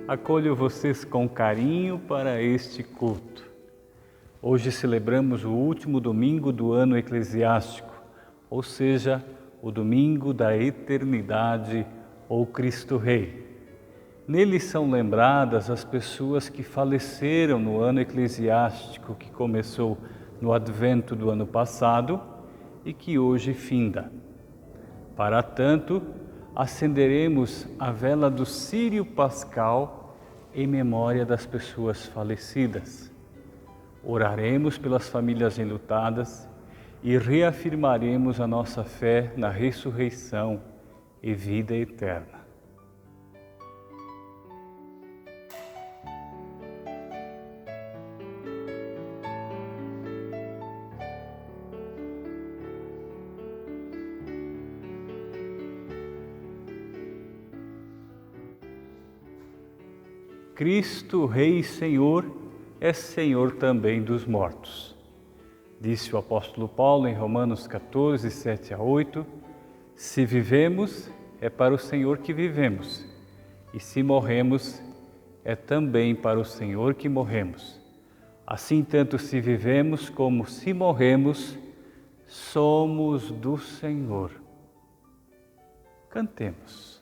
Acolho vocês com carinho para este culto. Hoje celebramos o último domingo do ano eclesiástico, ou seja, o domingo da eternidade ou Cristo Rei. Nele são lembradas as pessoas que faleceram no ano eclesiástico que começou no advento do ano passado e que hoje finda. Para tanto, acenderemos a vela do Círio Pascal em memória das pessoas falecidas. Oraremos pelas famílias enlutadas e reafirmaremos a nossa fé na ressurreição e vida eterna. Cristo, Rei e Senhor, é Senhor também dos mortos. Disse o apóstolo Paulo em Romanos 14, 7 a 8, se vivemos, é para o Senhor que vivemos, e se morremos, é também para o Senhor que morremos. Assim, tanto se vivemos como se morremos, somos do Senhor. Cantemos.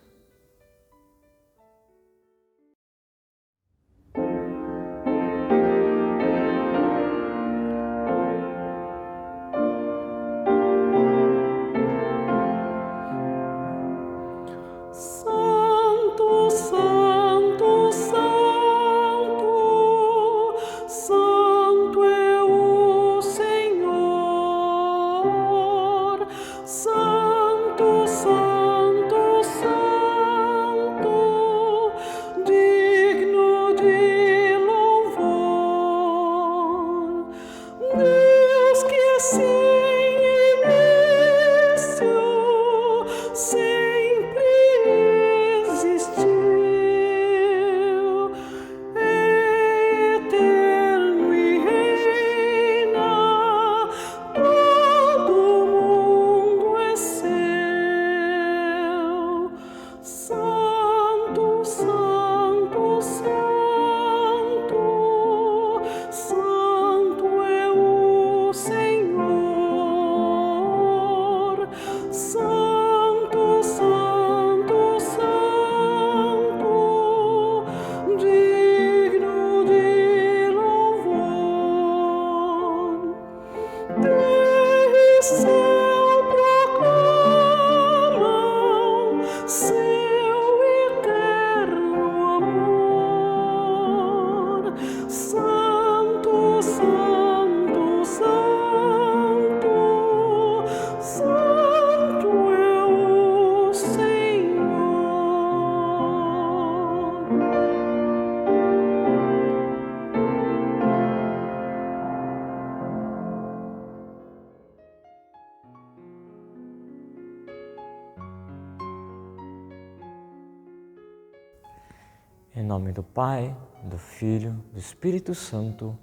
Em nome do Pai, do Filho, do Espírito Santo.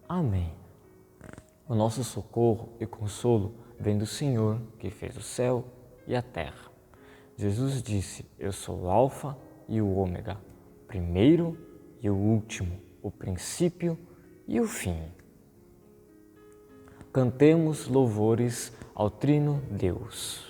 Amém. O nosso socorro e consolo vem do Senhor, que fez o céu e a terra. Jesus disse, eu sou o Alfa e o Ômega, o primeiro e o último, o princípio e o fim. Cantemos louvores ao Trino Deus.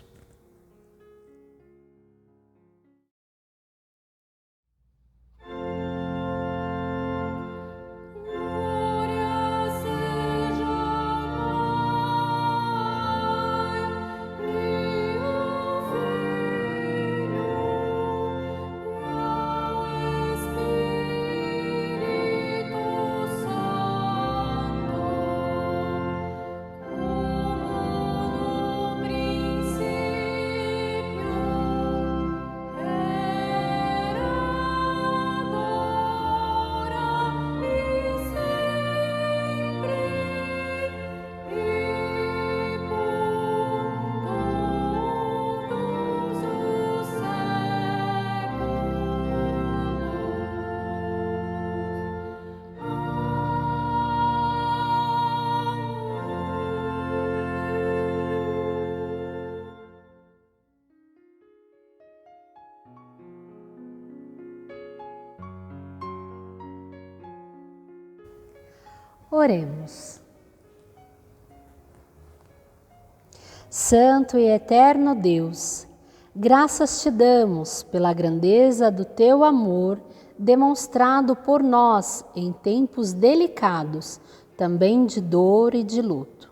Como no princípio Oremos. Santo e eterno Deus, graças te damos pela grandeza do teu amor demonstrado por nós em tempos delicados, também de dor e de luto.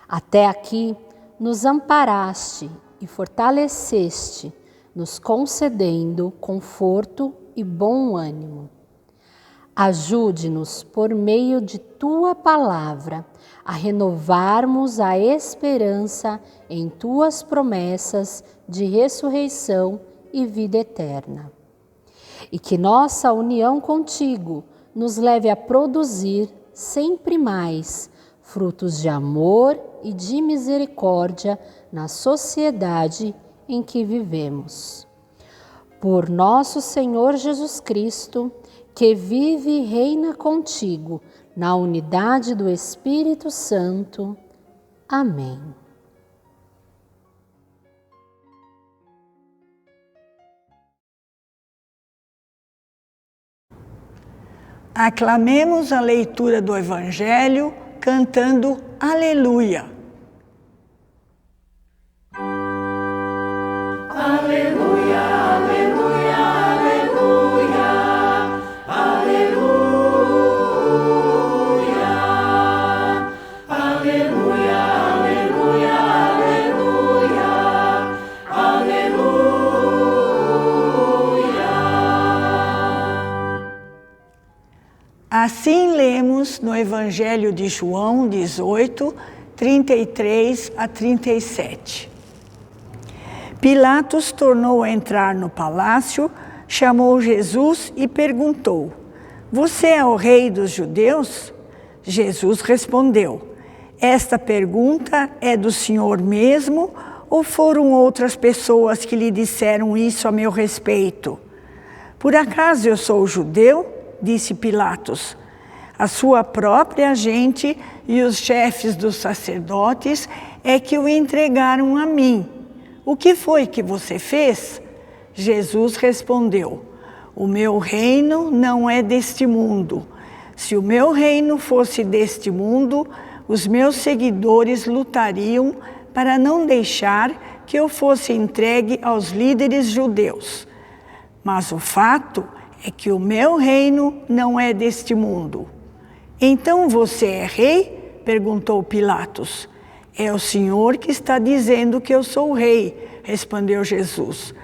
Até aqui nos amparaste e fortaleceste, nos concedendo conforto e bom ânimo. Ajude-nos, por meio de tua palavra, a renovarmos a esperança em tuas promessas de ressurreição e vida eterna. E que nossa união contigo nos leve a produzir sempre mais frutos de amor e de misericórdia na sociedade em que vivemos. Por nosso Senhor Jesus Cristo, que vive e reina contigo, na unidade do Espírito Santo. Amém. Aclamemos a leitura do Evangelho cantando Aleluia. Aleluia, aleluia, aleluia, aleluia, aleluia, aleluia, aleluia, aleluia. Assim lemos no Evangelho de João 18, 33 a 37. Pilatos tornou a entrar no palácio, chamou Jesus e perguntou: Você é o rei dos judeus? Jesus respondeu: Esta pergunta é do Senhor mesmo ou foram outras pessoas que lhe disseram isso a meu respeito? Por acaso eu sou judeu? Disse Pilatos. A sua própria gente e os chefes dos sacerdotes é que o entregaram a mim. O que foi que você fez? Jesus respondeu: O meu reino não é deste mundo. Se o meu reino fosse deste mundo, os meus seguidores lutariam para não deixar que eu fosse entregue aos líderes judeus. Mas o fato é que o meu reino não é deste mundo. Então você é rei? Perguntou Pilatos. É o Senhor que está dizendo que eu sou rei, respondeu Jesus.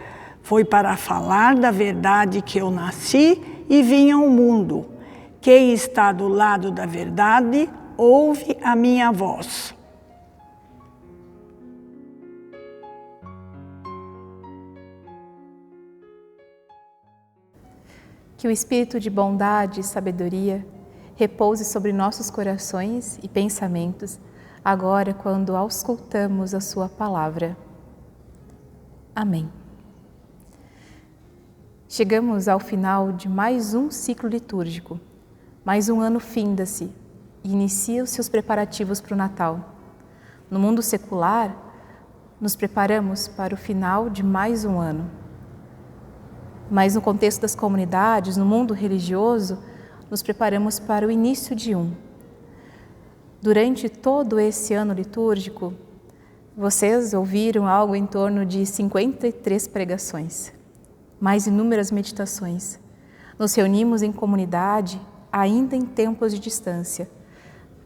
Foi para falar da verdade que eu nasci e vim ao mundo. Quem está do lado da verdade, ouve a minha voz. Que o espírito de bondade e sabedoria repouse sobre nossos corações e pensamentos, agora quando auscultamos a sua palavra. Amém. Chegamos ao final de mais um ciclo litúrgico. Mais um ano finda-se e inicia-se os preparativos para o Natal. No mundo secular, nos preparamos para o final de mais um ano. Mas no contexto das comunidades, no mundo religioso, nos preparamos para o início de um. Durante todo esse ano litúrgico, vocês ouviram algo em torno de 53 pregações, mais inúmeras meditações. Nos reunimos em comunidade, ainda em tempos de distância.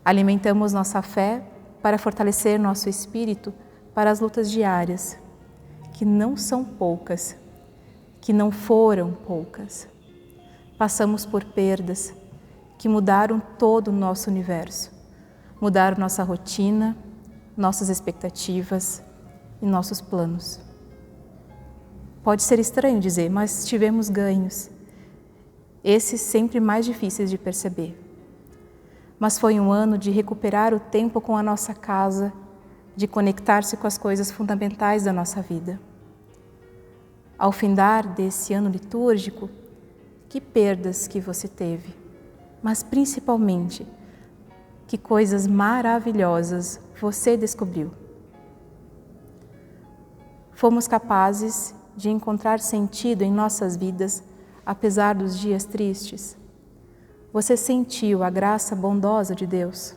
Alimentamos nossa fé para fortalecer nosso espírito para as lutas diárias, que não são poucas, que não foram poucas. Passamos por perdas que mudaram todo o nosso universo, mudaram nossa rotina, nossas expectativas e nossos planos. Pode ser estranho dizer, mas tivemos ganhos, esses sempre mais difíceis de perceber. Mas foi um ano de recuperar o tempo com a nossa casa, de conectar-se com as coisas fundamentais da nossa vida. Ao findar desse ano litúrgico, que perdas que você teve, mas principalmente, que coisas maravilhosas você descobriu. Fomos capazes de encontrar sentido em nossas vidas, apesar dos dias tristes. você sentiu a graça bondosa de Deus?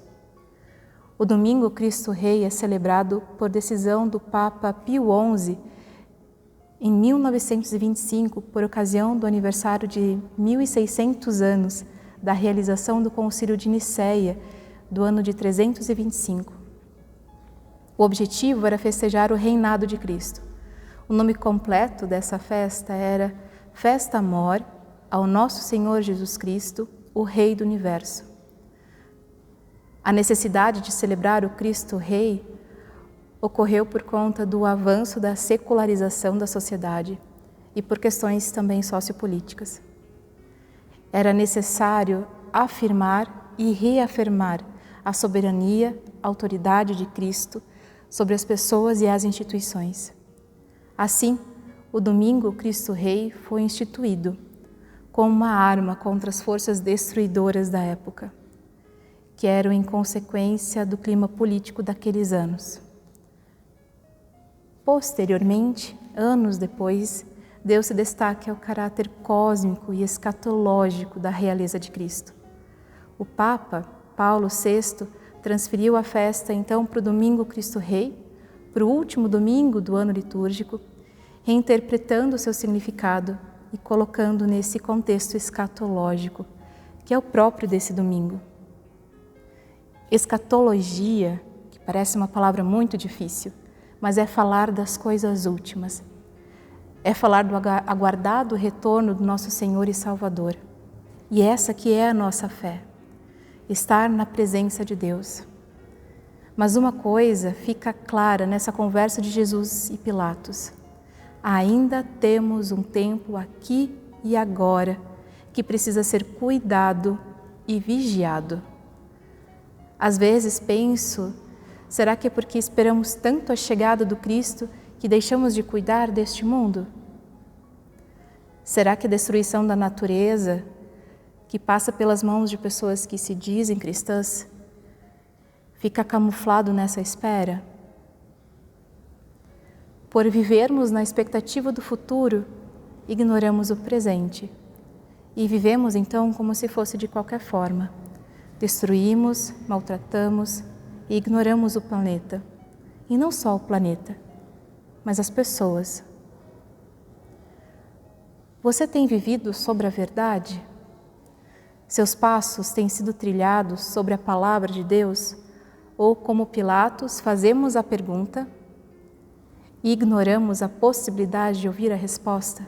O domingo Cristo Rei é celebrado por decisão do Papa Pio XI em 1925, por ocasião do aniversário de 1600 anos da realização do Concílio de Nicéia, do ano de 325. O objetivo era festejar o reinado de Cristo. O nome completo dessa festa era Festa Mor ao Nosso Senhor Jesus Cristo, o Rei do Universo. A necessidade de celebrar o Cristo Rei ocorreu por conta do avanço da secularização da sociedade e por questões também sociopolíticas. Era necessário afirmar e reafirmar a soberania, a autoridade de Cristo sobre as pessoas e as instituições. Assim, o domingo Cristo Rei foi instituído como uma arma contra as forças destruidoras da época, que eram em consequência do clima político daqueles anos. Posteriormente, anos depois, deu-se destaque ao caráter cósmico e escatológico da realeza de Cristo. O Papa Paulo VI transferiu a festa então para o domingo Cristo Rei, para o último domingo do ano litúrgico, reinterpretando o seu significado e colocando nesse contexto escatológico, que é o próprio desse domingo. Escatologia, que parece uma palavra muito difícil, mas é falar das coisas últimas. É falar do aguardado retorno do nosso Senhor e Salvador. E essa que é a nossa fé, estar na presença de Deus. Mas uma coisa fica clara nessa conversa de Jesus e Pilatos: ainda temos um tempo aqui e agora que precisa ser cuidado e vigiado. Às vezes penso, será que é porque esperamos tanto a chegada do Cristo que deixamos de cuidar deste mundo? Será que a destruição da natureza, que passa pelas mãos de pessoas que se dizem cristãs, fica camuflado nessa espera? Por vivermos na expectativa do futuro, ignoramos o presente e vivemos então como se fosse de qualquer forma. Destruímos, maltratamos e ignoramos o planeta. E não só o planeta, mas as pessoas. Você tem vivido sobre a verdade? Seus passos têm sido trilhados sobre a palavra de Deus? Ou, como Pilatos, fazemos a pergunta e ignoramos a possibilidade de ouvir a resposta?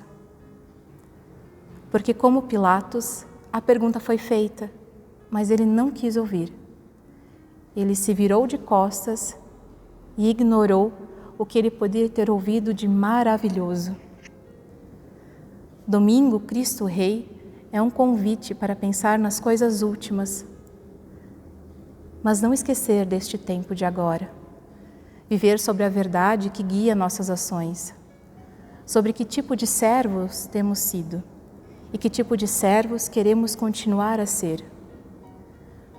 Porque, como Pilatos, a pergunta foi feita, mas ele não quis ouvir. Ele se virou de costas e ignorou o que ele podia ter ouvido de maravilhoso. Domingo Cristo Rei é um convite para pensar nas coisas últimas, mas não esquecer deste tempo de agora. Viver sobre a verdade que guia nossas ações, sobre que tipo de servos temos sido e que tipo de servos queremos continuar a ser.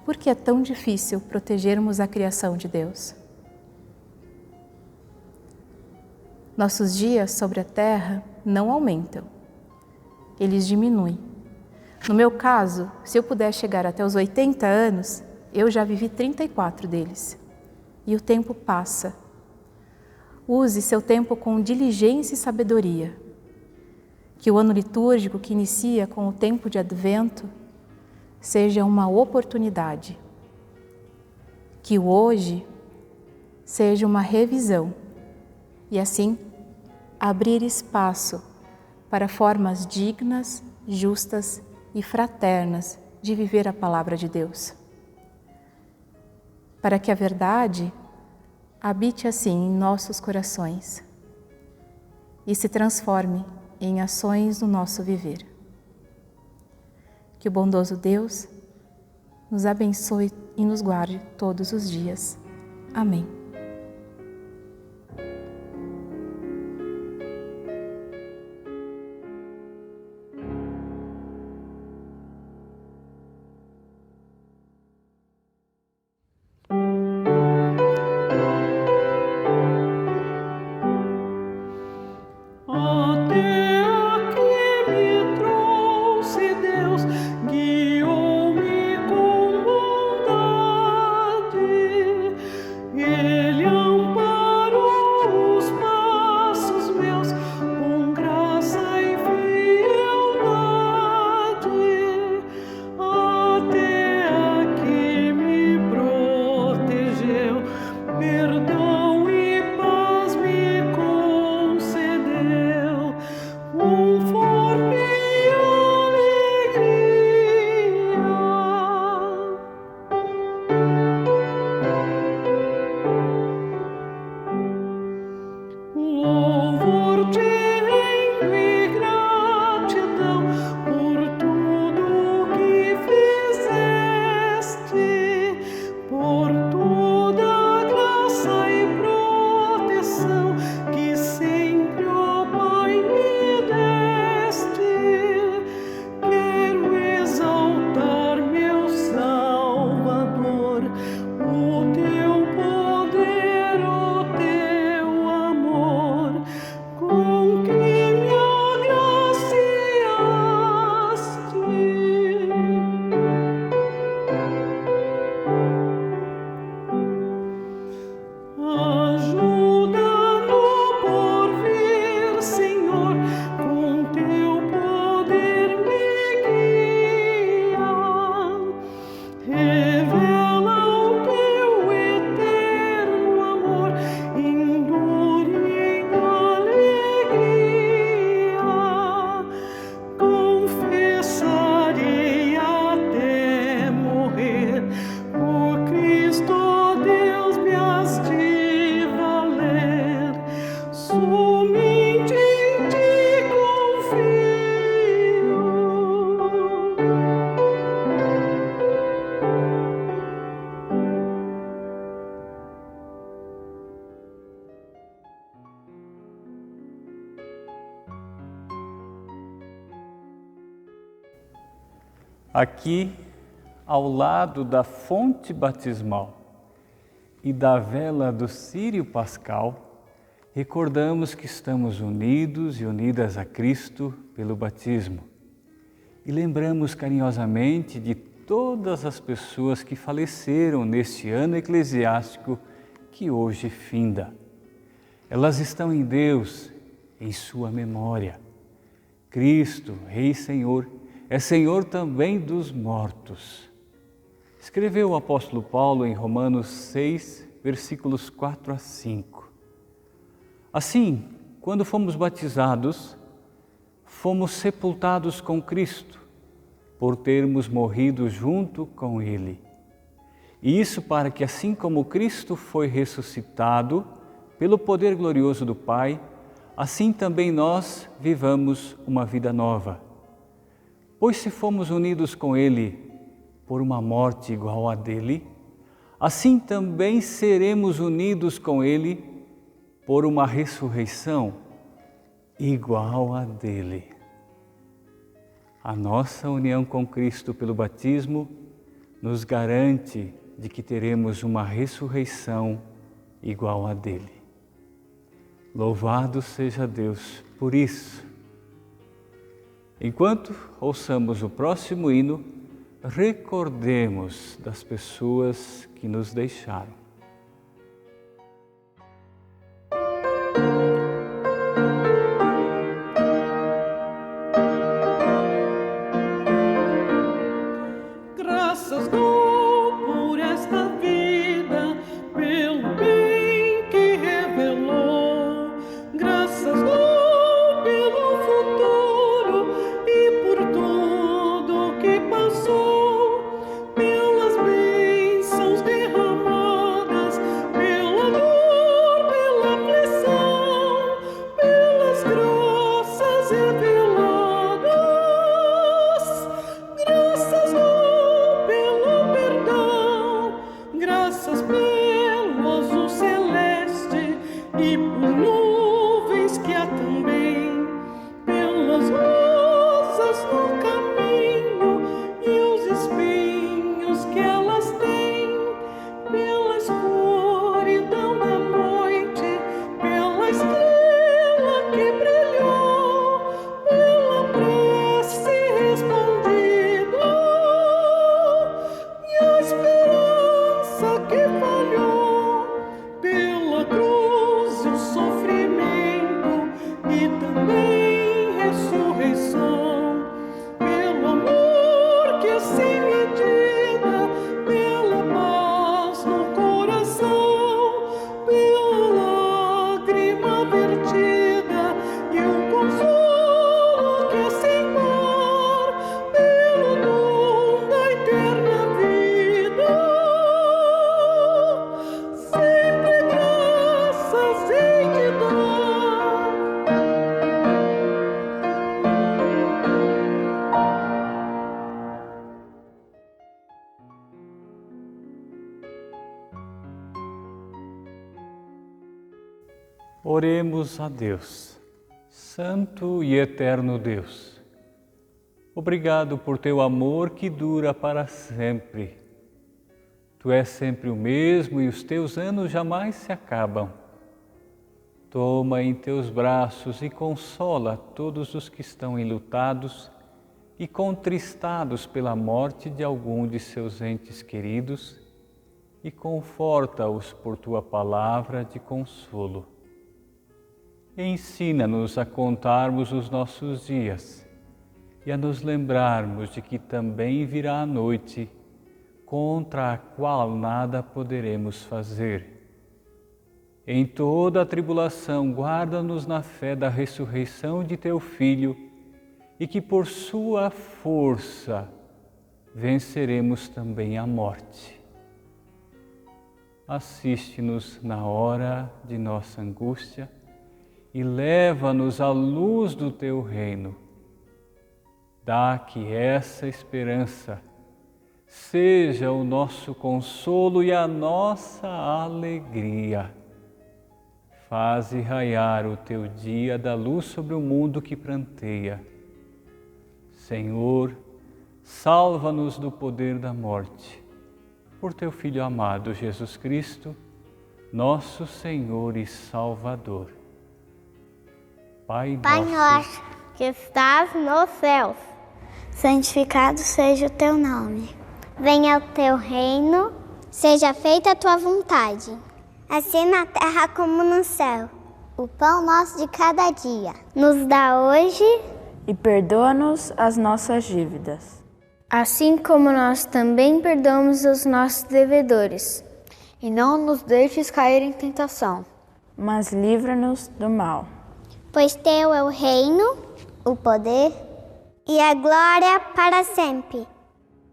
Por que é tão difícil protegermos a criação de Deus? Nossos dias sobre a terra não aumentam, eles diminuem. No meu caso, se eu puder chegar até os 80 anos, eu já vivi 34 deles. E o tempo passa. Use seu tempo com diligência e sabedoria. Que o ano litúrgico que inicia com o tempo de Advento seja uma oportunidade. Que o hoje seja uma revisão e assim abrir espaço para formas dignas, justas e fraternas de viver a palavra de Deus. Para que a verdade habite assim em nossos corações e se transforme em ações no nosso viver. Que o bondoso Deus nos abençoe e nos guarde todos os dias. Amém. Até aqui me trouxe Deus, guiou-me Aqui, ao lado da fonte batismal e da vela do Círio Pascal, recordamos que estamos unidos e unidas a Cristo pelo batismo. E lembramos carinhosamente de todas as pessoas que faleceram neste ano eclesiástico que hoje finda. Elas estão em Deus, em sua memória. Cristo, Rei e Senhor, é Senhor também dos mortos. Escreveu o apóstolo Paulo em Romanos 6, versículos 4 a 5. Assim, quando fomos batizados, fomos sepultados com Cristo, por termos morrido junto com Ele. E isso para que, assim como Cristo foi ressuscitado pelo poder glorioso do Pai, assim também nós vivamos uma vida nova. Pois se fomos unidos com Ele por uma morte igual à dele, assim também seremos unidos com Ele por uma ressurreição igual à dele. A nossa união com Cristo pelo batismo nos garante de que teremos uma ressurreição igual à dele. Louvado seja Deus por isso. Enquanto ouçamos o próximo hino, recordemos das pessoas que nos deixaram. Graças dou por esta vida, pelo bem que revelou. Graças dou pelo futuro e por tudo que passou, pelas bênçãos derramadas, pela dor, pela aflição, pelas graças reveladas. Graças dou pelo perdão, graças pelo azul celeste e por nuvens que há também, pelas rosas no caminho e os espinhos que elas têm, pela escuridão da noite, pela estrela que brilhou, pela prece respondida e a esperança que falhou, pela cruz e o sofrimento e também ressurreição, pelo amor que é sem medida, pela paz no coração, pela lágrima vertida e o consolo que é sem par, pelo dom da eterna vida. Sempre graças hei de dar. Oremos a Deus, Santo e eterno Deus. Obrigado por teu amor que dura para sempre. Tu és sempre o mesmo e os teus anos jamais se acabam. Toma em teus braços e consola todos os que estão enlutados e contristados pela morte de algum de seus entes queridos e conforta-os por tua palavra de consolo. Ensina-nos a contarmos os nossos dias e a nos lembrarmos de que também virá a noite, contra a qual nada poderemos fazer. Em toda a tribulação, guarda-nos na fé da ressurreição de teu Filho e que por sua força venceremos também a morte. Assiste-nos na hora de nossa angústia e leva-nos à luz do teu reino. Dá que essa esperança seja o nosso consolo e a nossa alegria. Faze raiar o teu dia da luz sobre o mundo que pranteia. Senhor, salva-nos do poder da morte. Por teu Filho amado, Jesus Cristo, nosso Senhor e Salvador. Pai nosso, que estás nos céus, santificado seja o teu nome. Venha o teu reino, seja feita a tua vontade, assim na terra como no céu. O pão nosso de cada dia nos dá hoje e perdoa-nos as nossas dívidas, assim como nós também perdoamos os nossos devedores. E não nos deixes cair em tentação, mas livra-nos do mal. Pois teu é o reino, o poder e a glória para sempre.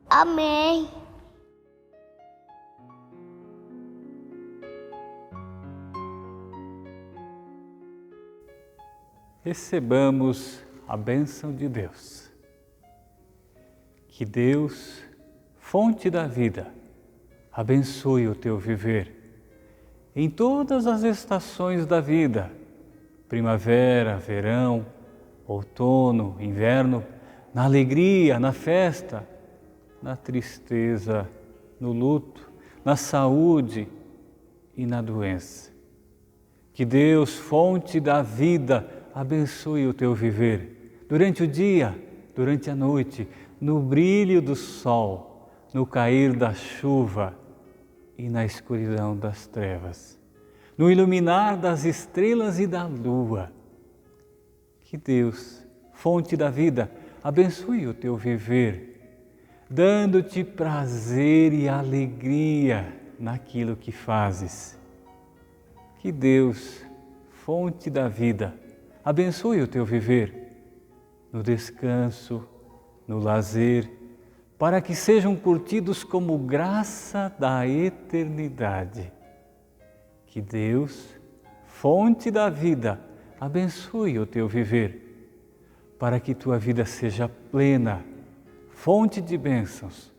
Amém. Recebamos a bênção de Deus. Que Deus, fonte da vida, abençoe o teu viver em todas as estações da vida, primavera, verão, outono, inverno, na alegria, na festa, na tristeza, no luto, na saúde e na doença. Que Deus, fonte da vida, abençoe o teu viver durante o dia, durante a noite, no brilho do sol, no cair da chuva e na escuridão das trevas, no iluminar das estrelas e da lua. Que Deus, fonte da vida, abençoe o teu viver, dando-te prazer e alegria naquilo que fazes. Que Deus, fonte da vida, abençoe o teu viver no descanso, no lazer, para que sejam curtidos como graça da eternidade. Que Deus, fonte da vida, abençoe o teu viver, para que tua vida seja plena, fonte de bênçãos,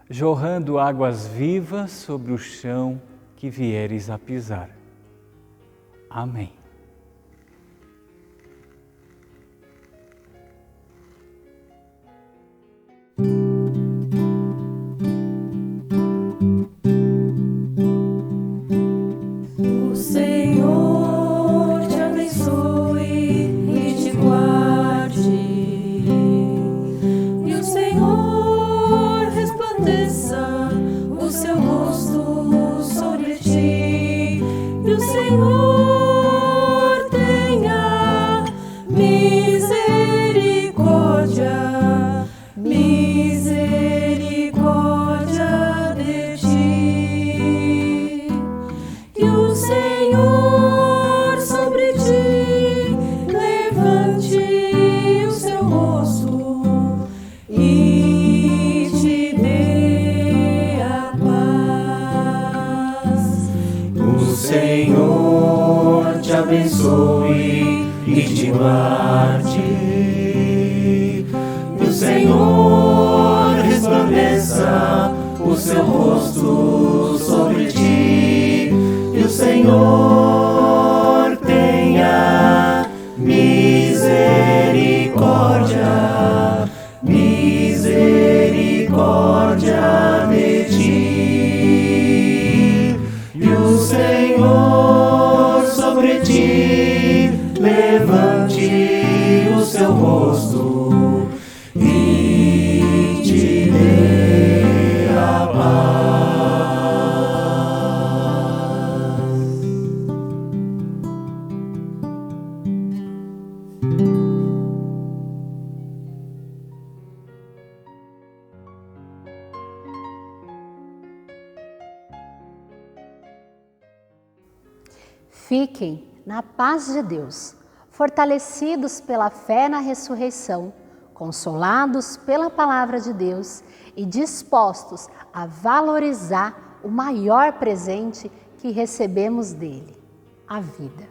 jorrando águas vivas sobre o chão que vieres a pisar. Amém. O Senhor te abençoe e te guarde, e o Senhor resplandeça o seu rosto sobre ti, e o Senhor tenha misericórdia, misericórdia de ti. Que o Senhor sobre ti levante o seu rosto e te dê a paz. O Senhor te abençoe e te guarde. E o Senhor resplandeça o seu rosto sobre ti. E o Senhor tenha misericórdia, misericórdia de ti. E o Senhor sobre ti levante o seu rosto e te dê a paz. Fiquem na paz de Deus, fortalecidos pela fé na ressurreição, consolados pela palavra de Deus e dispostos a valorizar o maior presente que recebemos dele, a vida.